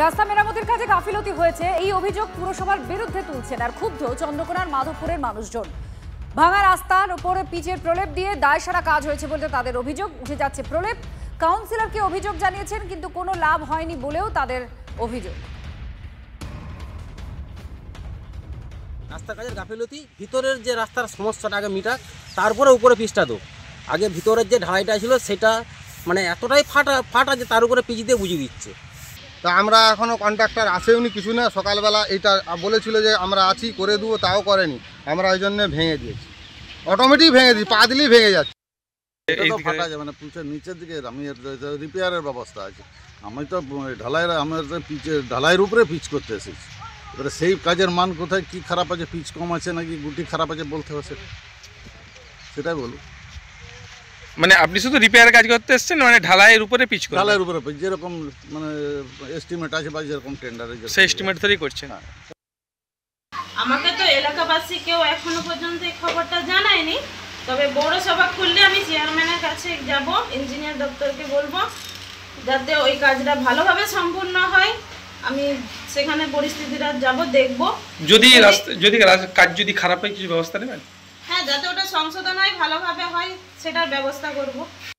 রাস্তা মেরামতির কাজে গাফিলতি হয়েছে এই অভিযোগ পুরসভার বিরুদ্ধে তুলছেন আর ক্ষুব্ধ চন্দ্রকোনার মাধবপুরের মানুষজন। ভাঙা রাস্তার উপরে পিচের প্রলেপ দিয়ে দায়সারা কাজ হয়েছে বলে তাদের অভিযোগ। উঠে যাচ্ছে প্রলেপ, কাউন্সিলরকে অভিযোগ জানিয়েছেন কিন্তু কোনো লাভ হয়নি বলেও তাদের অভিযোগ। রাস্তার কাজের গাফিলতি, ভিতরের যে রাস্তার সমস্যাটা আগে মিটাক, তারপরে উপরে পিচটা দো। আগে ভিতরের যে ঢালাইটা ছিল সেটা মানে এতটাই ফাটা যে তার উপরে পিচ দিয়ে বুঝিয়ে দিচ্ছে। তা আমরা এখনও কন্ট্রাক্টর আসেওনি কিছু না, সকালবেলা এটা বলেছিল যে আমরা আছি করে দেবো, তাও করেনি। আমরা ওই জন্য ভেঙে দিয়েছি, অটোমেটিক ভেঙে দিই, পা দিলেই ভেঙে যাচ্ছে। এটা তো ফাটা যাবে না, পুচের নিচের দিকে আমি রিপেয়ারের ব্যবস্থা আছে। আমি তো ঢালাইয়ের আমার পিচের ঢালাইয়ের উপরে পিচ করতে এসেছি। এবারে সেই কাজের মান কোথায় কি খারাপ আছে, পিচ কম আছে নাকি গুটি খারাপ আছে বলতে হবে, সেটাই বলুন। মানে আপনি শুধু রিপেয়ার কাজ করতে এসেছেন, মানে ঢালাইয়ের উপরে পিচ করবেন? ঢালাইয়ের উপরে পিচ যেরকম মানে এস্টিমেট আছে বা যেরকম টেন্ডারে সেই এস্টিমেট ধরেই করছেন। আমাকে তো এলাকাবাসী কেউ এখনো পর্যন্ত এই খবরটা জানায়নি। তবে পৌরসভা খুললে আমি চেয়ারম্যানের কাছে যাব, ইঞ্জিনিয়ার দপ্তরকে বলবো যাতে ওই কাজটা ভালোভাবে সম্পূর্ণ হয়। আমি সেখানে পরিস্থিতিটা যাব, দেখব। যদি কাজ যদি খারাপ হয় কিছু ব্যবস্থা নেবেন? হ্যাঁ, যাতে ওটা সংশোধন হয়, ভালোভাবে হয়, সেটার ব্যবস্থা করব।